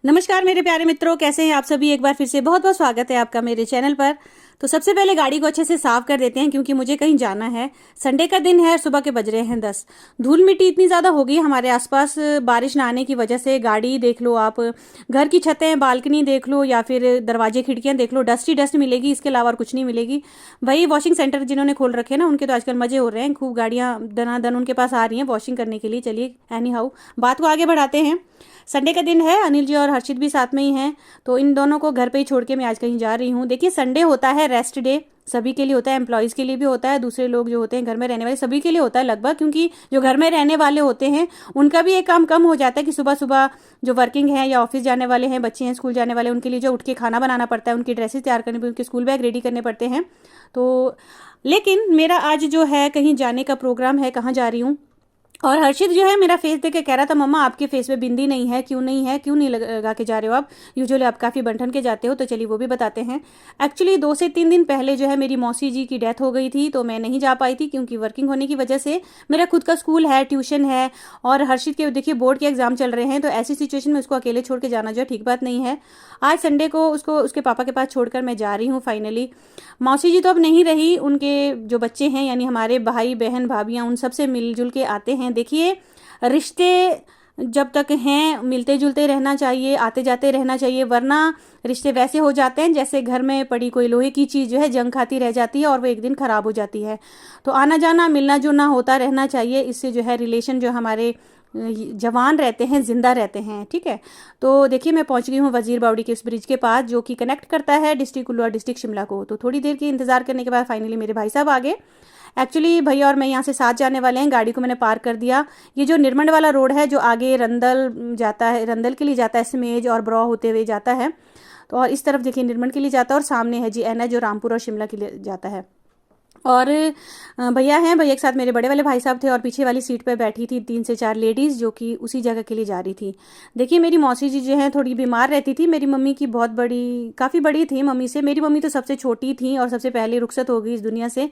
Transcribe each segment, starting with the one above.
नमस्कार मेरे प्यारे मित्रों, कैसे हैं आप सभी। एक बार फिर से बहुत बहुत स्वागत है आपका मेरे चैनल पर। तो सबसे पहले गाड़ी को अच्छे से साफ कर देते हैं क्योंकि मुझे कहीं जाना है। संडे का दिन है, सुबह के बज रहे हैं 10। धूल मिट्टी इतनी ज़्यादा हो गई हमारे आसपास बारिश ना आने की वजह से। गाड़ी देख लो आप, घर की छतें, बालकनी देख लो या फिर दरवाजे खिड़कियाँ देख लो, डस्ट ही डस्ट मिलेगी, इसके अलावा और कुछ नहीं मिलेगी। वही वॉशिंग सेंटर जिन्होंने खोल रखे हैं ना, उनके तो आजकल मजे हो रहे हैं। खूब गाड़ियाँ दनादन उनके पास आ रही हैं वॉशिंग करने के लिए। चलिए एनी हाउ, बात को आगे बढ़ाते हैं। संडे का दिन है, अनिल जी और हर्षित भी साथ में ही हैं, तो इन दोनों को घर पे ही छोड़ के मैं आज कहीं जा रही हूँ। देखिए, संडे होता है रेस्ट डे, सभी के लिए होता है, एम्प्लॉयज़ के लिए भी होता है, दूसरे लोग जो होते हैं घर में रहने वाले सभी के लिए होता है लगभग, क्योंकि जो घर में रहने वाले होते हैं उनका भी एक काम कम हो जाता है कि सुबह सुबह जो वर्किंग है या ऑफिस जाने वाले हैं, बच्चे हैं स्कूल जाने वाले, उनके लिए जो उठ के खाना बनाना पड़ता है, उनकी ड्रेसेस तैयार करनी पड़ती है, उनके स्कूल बैग रेडी करने पड़ते हैं। तो लेकिन मेरा आज जो है कहीं जाने का प्रोग्राम है, कहाँ जा रही हूँ। और हर्षित जो है मेरा फेस देख के कह रहा था, मम्मा आपके फेस पे बिंदी नहीं है, क्यों नहीं है, क्यों नहीं लगा के जा रहे हो आप, यूजुअली आप काफ़ी बन के जाते हो। तो चलिए वो भी बताते हैं। एक्चुअली 2 से 3 दिन पहले जो है मेरी मौसी जी की डेथ हो गई थी, तो मैं नहीं जा पाई थी क्योंकि वर्किंग होने की वजह से। मेरा खुद का स्कूल है, ट्यूशन है, और हर्षित के देखिए बोर्ड के एग्जाम चल रहे हैं, तो ऐसी सिचुएशन में उसको अकेले छोड़ के जाना जो है ठीक बात नहीं है। आज संडे को उसको उसके पापा के पास छोड़कर मैं जा रही हूँ फाइनली। मौसी जी तो अब नहीं रही, उनके जो बच्चे हैं यानी हमारे भाई बहन भाभियाँ, उन सबसे मिलजुल के आते हैं। देखिए, रिश्ते जब तक हैं मिलते जुलते रहना चाहिए, आते जाते रहना चाहिए, वरना रिश्ते वैसे हो जाते हैं जैसे घर में पड़ी कोई लोहे की चीज़ जो है जंग खाती रह जाती है और वो एक दिन ख़राब हो जाती है। तो आना जाना मिलना जुलना होता रहना चाहिए, इससे जो है रिलेशन जो हमारे जवान रहते हैं, जिंदा रहते हैं। ठीक है, तो देखिए मैं पहुंच गई हूँ वजीर बावड़ी के उस ब्रिज के पास जो कि कनेक्ट करता है डिस्ट्रिक्ट कुल्लू और डिस्ट्रिक्ट शिमला को। तो थोड़ी देर के इंतजार करने के बाद फाइनली मेरे भाई साहब आ गए। एक्चुअली भैया और मैं यहाँ से साथ जाने वाले हैं, गाड़ी को मैंने पार्क कर दिया। ये जो निर्मंड वाला रोड है जो आगे रंदल जाता है, रंदल के लिए जाता है, सिमेज और ब्रॉ होते हुए जाता है, तो और इस तरफ देखिए निर्मंड के लिए जाता है, और सामने है जी एन एच जो रामपुर और शिमला के लिए जाता है। और भैया हैं, भैया के साथ मेरे बड़े वाले भाई साहब थे, और पीछे वाली सीट पर बैठी थी 3 से 4 लेडीज़ जो कि उसी जगह के लिए जा रही थी। देखिए, मेरी मौसी जी जो हैं थोड़ी बीमार रहती थी। मेरी मम्मी की बहुत बड़ी, काफ़ी बड़ी थी मम्मी से। मेरी मम्मी तो सबसे छोटी थी और सबसे पहले रुखसत हो गई इस दुनिया से।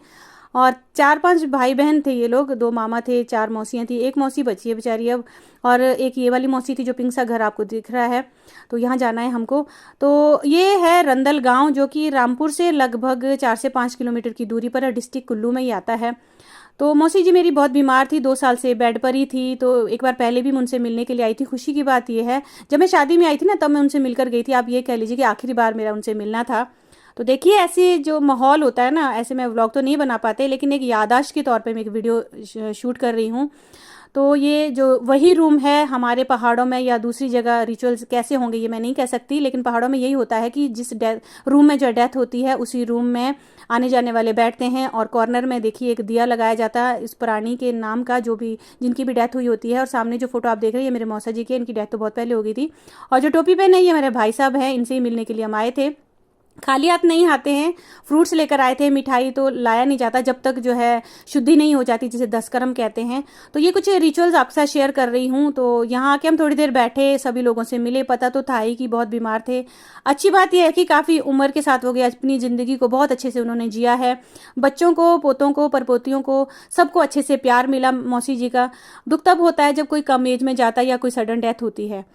और 4-5 भाई बहन थे ये लोग, 2 मामा थे, 4 मौसियाँ थी, एक मौसी बची है बेचारी अब, और एक ये वाली मौसी थी जो पिंक सा घर आपको दिख रहा है। तो यहाँ जाना है हमको। तो ये है रंदल गांव जो कि रामपुर से लगभग 4 से 5 किलोमीटर की दूरी पर है, डिस्ट्रिक्ट कुल्लू में ही आता है। तो मौसी जी मेरी बहुत बीमार थी, 2 साल से बेड पर ही थी। तो एक बार पहले भी मैं उनसे मिलने के लिए आई थी। खुशी की बात यह है, जब मैं शादी में आई थी ना तब मैं उनसे मिलकर गई थी। आप ये कह लीजिए कि आखिरी बार मेरा उनसे मिलना था। तो देखिए, ऐसे जो माहौल होता है ना, ऐसे मैं व्लॉग तो नहीं बना पाते, लेकिन एक याददाश्त के तौर पे मैं एक वीडियो शूट कर रही हूँ। तो ये जो वही रूम है हमारे पहाड़ों में, या दूसरी जगह रिचुअल्स कैसे होंगे ये मैं नहीं कह सकती, लेकिन पहाड़ों में यही होता है कि जिस रूम में जो डेथ होती है उसी रूम में आने जाने वाले बैठते हैं। और कॉर्नर में देखिए एक दिया लगाया जाता है इस प्राणी के नाम का, जो भी जिनकी भी डेथ हुई होती है। और सामने जो फोटो आप देख रहे हैं ये मेरे मौसा जी की, इनकी डेथ तो बहुत पहले हो गई थी। और जो टोपी पहने ये मेरे भाई साहब हैं, इनसे ही मिलने के लिए हम आए थे। खाली हाथ नहीं आते हैं, फ्रूट्स लेकर आए थे, मिठाई तो लाया नहीं जाता जब तक जो है शुद्धि नहीं हो जाती, जिसे दशकर्म कहते हैं। तो ये कुछ रिचुअल्स आपके साथ शेयर कर रही हूँ। तो यहाँ आके हम थोड़ी देर बैठे, सभी लोगों से मिले, पता तो था ही कि बहुत बीमार थे। अच्छी बात यह है कि काफ़ी उम्र के साथ हो गया, अपनी ज़िंदगी को बहुत अच्छे से उन्होंने जिया है। बच्चों को, पोतों को, परपोतियों को, सबको अच्छे से प्यार मिला मौसी जी का। दुख तब होता है जब कोई कम एज में जाता है या कोई सडन डेथ होती है।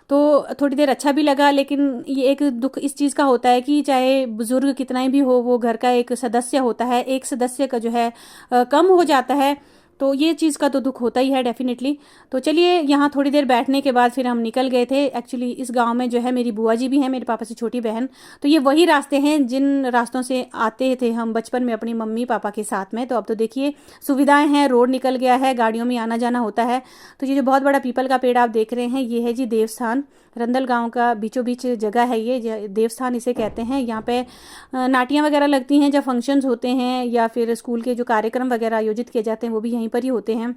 तो थोड़ी देर अच्छा भी लगा, लेकिन ये एक दुख इस चीज़ का होता है कि चाहे बुजुर्ग कितना ही भी हो, वो घर का एक सदस्य होता है, एक सदस्य का जो है कम हो जाता है। तो ये चीज़ का तो दुख होता ही है डेफिनेटली। तो चलिए, यहाँ थोड़ी देर बैठने के बाद फिर हम निकल गए थे। एक्चुअली इस गांव में जो है मेरी बुआ जी भी हैं, मेरे पापा से छोटी बहन। तो ये वही रास्ते हैं जिन रास्तों से आते थे हम बचपन में अपनी मम्मी पापा के साथ में। तो अब तो देखिए सुविधाएं हैं, रोड निकल गया है, गाड़ियों में आना जाना होता है। तो ये जो बहुत बड़ा पीपल का पेड़ आप देख रहे हैं ये है जी देवस्थान। रंदल गांव का बीचों बीच जगह है ये, देवस्थान इसे कहते हैं। यहाँ पे नाटियाँ वगैरह लगती हैं जब फंक्शंस होते हैं, या फिर स्कूल के जो कार्यक्रम वगैरह आयोजित किए जाते हैं वो भी यहीं पर ही होते हैं।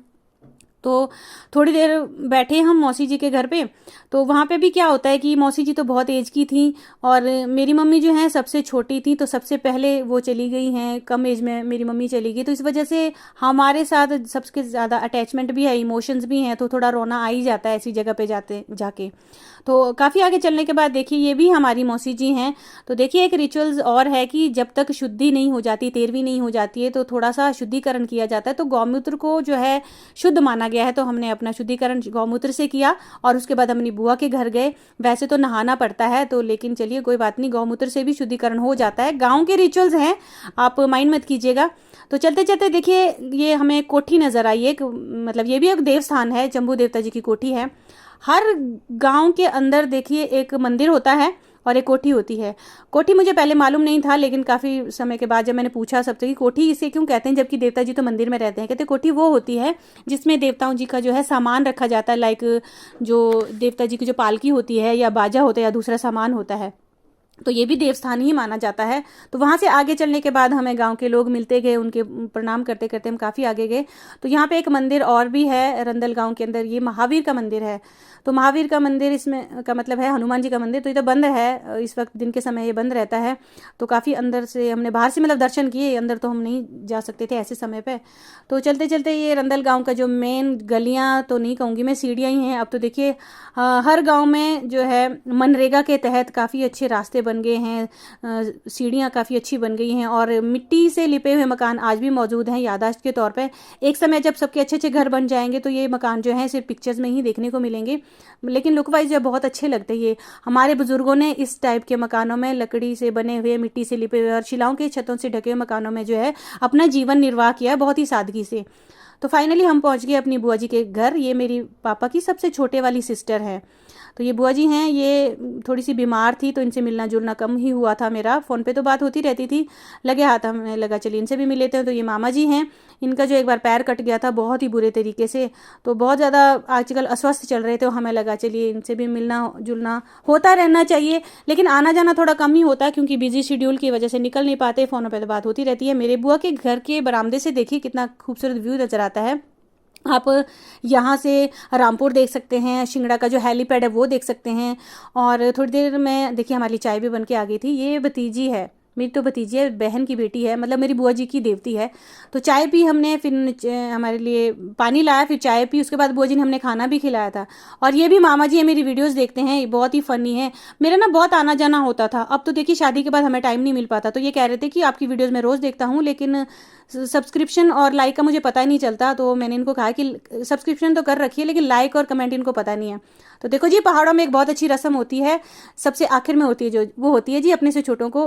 तो थोड़ी देर बैठे हम मौसी जी के घर पे। तो वहाँ पे भी क्या होता है कि मौसी जी तो बहुत एज की थी, और मेरी मम्मी जो है सबसे छोटी थी, तो सबसे पहले वो चली गई हैं, कम एज में मेरी मम्मी चली गई। तो इस वजह से हमारे साथ सबसे ज़्यादा अटैचमेंट भी है, इमोशंस भी हैं, तो थोड़ा रोना आ ही जाता है ऐसी जगह पे जाते जाके। तो काफ़ी आगे चलने के बाद देखिए ये भी हमारी मौसी जी हैं। तो देखिए एक रिचुअल्स और है कि जब तक शुद्धि नहीं हो जाती, तेरहवीं नहीं हो जाती है, तो थोड़ा सा शुद्धिकरण किया जाता है। तो गौमूत्र को जो है शुद्ध माना गया है, तो हमने अपना शुद्धिकरण गौमूत्र से किया और उसके बाद अपनी बुआ के घर गए। वैसे तो नहाना पड़ता है, तो लेकिन चलिए कोई बात नहीं, गौमूत्र से भी शुद्धिकरण हो जाता है। गाँव के रिचुअल्स हैं, आप माइंड मत कीजिएगा। तो चलते चलते देखिए ये हमें कोठी नजर आई, एक मतलब ये भी एक देवस्थान है, जम्बू देवता जी की कोठी है। हर गांव के अंदर देखिए एक मंदिर होता है और एक कोठी होती है। कोठी मुझे पहले मालूम नहीं था, लेकिन काफ़ी समय के बाद जब मैंने पूछा सबसे कि कोठी इसे क्यों कहते हैं जबकि देवता जी तो मंदिर में रहते हैं, कहते कोठी वो होती है जिसमें देवताओं जी का जो है सामान रखा जाता है, लाइक जो देवता जी की जो पालकी होती है या बाजा होता है या दूसरा सामान होता है, तो ये भी देवस्थान ही माना जाता है। तो वहाँ से आगे चलने के बाद हमें गांव के लोग मिलते गए, उनके प्रणाम करते करते हम काफ़ी आगे गए। तो यहाँ पे एक मंदिर और भी है रंदल गांव के अंदर, ये महावीर का मंदिर है। तो महावीर का मंदिर इसमें का मतलब है हनुमान जी का मंदिर। तो ये तो बंद है इस वक्त, दिन के समय ये बंद रहता है। तो काफ़ी अंदर से हमने बाहर से मतलब दर्शन किए, अंदर तो हम नहीं जा सकते थे ऐसे समय पे। तो चलते चलते ये रंदल गांव का जो मेन गलियां तो नहीं कहूँगी मैं, सीढ़ियाँ ही हैं अब तो। देखिए हर गांव में जो है मनरेगा के तहत काफ़ी अच्छे रास्ते बन गए हैं, सीढ़ियाँ काफ़ी अच्छी बन गई हैं और मिट्टी से लिपे हुए मकान आज भी मौजूद हैं याददाश्त के तौर पे। एक समय जब सबके अच्छे अच्छे घर बन जाएंगे तो ये मकान जो है सिर्फ पिक्चर्स में ही देखने को मिलेंगे, लेकिन लुक वाइज जो बहुत अच्छे लगते हैं। ये हमारे बुजुर्गों ने इस टाइप के मकानों में लकड़ी से बने हुए, मिट्टी से लिपे हुए और शिलाओं के छतों से ढके हुए मकानों में जो है अपना जीवन निर्वाह किया बहुत ही सादगी से। तो फाइनली हम पहुंच गए अपनी बुआ जी के घर। ये मेरी पापा की सबसे छोटे वाली सिस्टर है। तो ये बुआ जी हैं, ये थोड़ी सी बीमार थी तो इनसे मिलना जुलना कम ही हुआ था मेरा। फ़ोन पे तो बात होती रहती थी, लगे हाथ हमें लगा चलिए इनसे भी मिल लेते हैं। तो ये मामा जी हैं, इनका जो एक बार पैर कट गया था बहुत ही बुरे तरीके से, तो बहुत ज़्यादा आजकल अस्वस्थ चल रहे थे। तो हमें लगा चलिए इनसे भी मिलना जुलना होता रहना चाहिए, लेकिन आना जाना थोड़ा कम ही होता है क्योंकि बिजी शेड्यूल की वजह से निकल नहीं पाते। फ़ोनों पर तो बात होती रहती है। मेरे बुआ के घर के बरामदे से देखिए कितना खूबसूरत व्यू नज़र आता है। आप यहाँ से रामपुर देख सकते हैं, शिंगड़ा का जो हेलीपैड है वो देख सकते हैं। और थोड़ी देर में देखिए हमारी चाय भी बन के आ गई थी। ये भतीजी है मेरी, तो भतीजी है, बहन की बेटी है, मतलब मेरी बुआ जी की देवती है। तो चाय पी हमने, फिर हमारे लिए पानी लाया, फिर चाय पी, उसके बाद बुआ जी ने हमने खाना भी खिलाया था। और ये भी मामा जी है, मेरी वीडियोस देखते हैं, बहुत ही फ़नी है। मेरा ना बहुत आना जाना होता था, अब तो देखिए शादी के बाद हमें टाइम नहीं मिल पाता। तो ये कह रहे थे कि आपकी वीडियोस मैं रोज़ देखता हूँ, लेकिन सब्सक्रिप्शन और लाइक का मुझे पता ही नहीं चलता। तो मैंने इनको कहा कि सब्सक्रिप्शन तो कर रखिए लेकिन लाइक और कमेंट इनको पता नहीं है। तो देखो जी, पहाड़ों में एक बहुत अच्छी रस्म होती है, सबसे आखिर में होती है, जो वो होती है जी अपने से छोटों को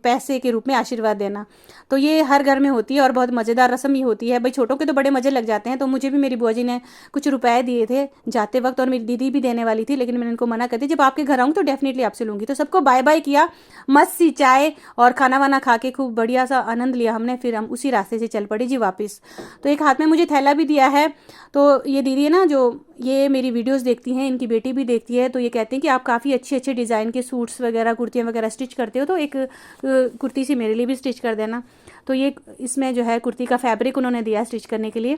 पैसे के रूप में आशीर्वाद देना। तो ये हर घर में होती है और बहुत मज़ेदार रस्म ही होती है। भाई छोटों के तो बड़े मज़े लग जाते हैं। तो मुझे भी मेरी बुआ जी ने कुछ रुपए दिए थे जाते वक्त, और मेरी दीदी भी देने वाली थी, लेकिन मैंने इनको मना कर दिया, जब आपके घर आऊँगी तो डेफिनेटली आपसे लूँगी। तो सबको बाय बाय किया, मस्त सी चाय और खाना वाना खा के खूब बढ़िया सा आनंद लिया हमने। फिर हम उसी रास्ते से चल पड़े जी वापस। तो एक हाथ में मुझे थैला भी दिया है। तो ये दीदी है ना, जो ये मेरी वीडियोस देखती हैं, इनकी बेटी भी देखती है, तो ये कहते हैं कि आप काफ़ी अच्छे अच्छे डिज़ाइन के सूट्स वगैरह, कुर्तियाँ वगैरह स्टिच करते हो, तो एक कुर्ती सी मेरे लिए भी स्टिच कर देना। तो ये इसमें जो है कुर्ती का फैब्रिक उन्होंने दिया स्टिच करने के लिए।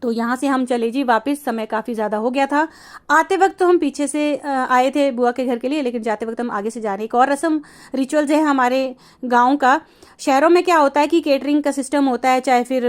तो यहाँ से हम चले जी वापस, समय काफ़ी ज़्यादा हो गया था। आते वक्त तो हम पीछे से आए थे बुआ के घर के लिए, लेकिन जाते वक्त हम आगे से जा रहे हैं। एक और रस्म रिचुअल्स है हमारे गांव का। शहरों में क्या होता है कि केटरिंग का सिस्टम होता है, चाहे फिर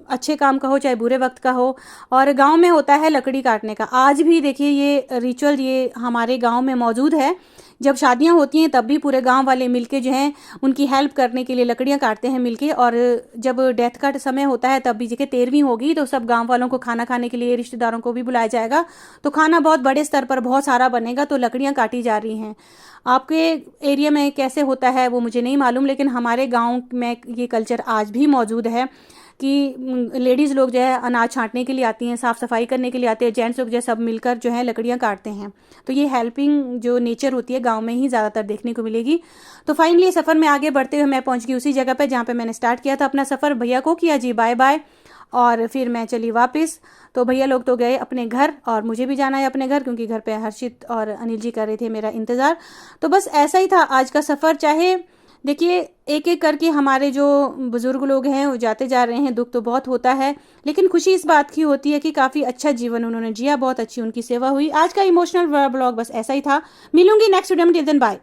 अच्छे काम का हो चाहे बुरे वक्त का हो, और गांव में होता है लकड़ी काटने का। आज भी देखिए ये रिचुअल ये हमारे गांव में मौजूद है। जब शादियां होती हैं तब भी पूरे गांव वाले मिलके जो हैं उनकी हेल्प करने के लिए लकड़ियां काटते हैं मिलके। और जब डेथ का समय होता है तब भी जगह 13वीं होगी तो सब गांव वालों को खाना खाने के लिए, रिश्तेदारों को भी बुलाया जाएगा। तो खाना बहुत बड़े स्तर पर बहुत सारा बनेगा, तो लकड़ियां काटी जा रही हैं। आपके एरिया में कैसे होता है वो मुझे नहीं मालूम, लेकिन हमारे गाँव में ये कल्चर आज भी मौजूद है कि लेडीज़ लोग जो है अनाज छांटने के लिए आती हैं, साफ़ सफाई करने के लिए आते हैं, जेंट्स लोग जो है सब मिलकर जो है लकड़ियाँ काटते हैं। तो ये हेल्पिंग जो नेचर होती है गांव में ही ज़्यादातर देखने को मिलेगी। तो फाइनली सफ़र में आगे बढ़ते हुए मैं पहुंच गई उसी जगह पे जहाँ पे मैंने स्टार्ट किया था अपना सफ़र। भैया को किया जी बाय बाय और फिर मैं चली वापस। तो भैया लोग तो गए अपने घर और मुझे भी जाना है अपने घर, क्योंकि घर पे हर्षित और अनिल जी कर रहे थे मेरा इंतज़ार। तो बस ऐसा ही था आज का सफ़र। चाहे देखिए एक एक करके हमारे जो बुज़ुर्ग लोग हैं वो जाते जा रहे हैं, दुख तो बहुत होता है, लेकिन खुशी इस बात की होती है कि काफ़ी अच्छा जीवन उन्होंने जिया, बहुत अच्छी उनकी सेवा हुई। आज का इमोशनल ब्लॉग बस ऐसा ही था। मिलूंगी नेक्स्ट वीडियो में, टिल देन बाय।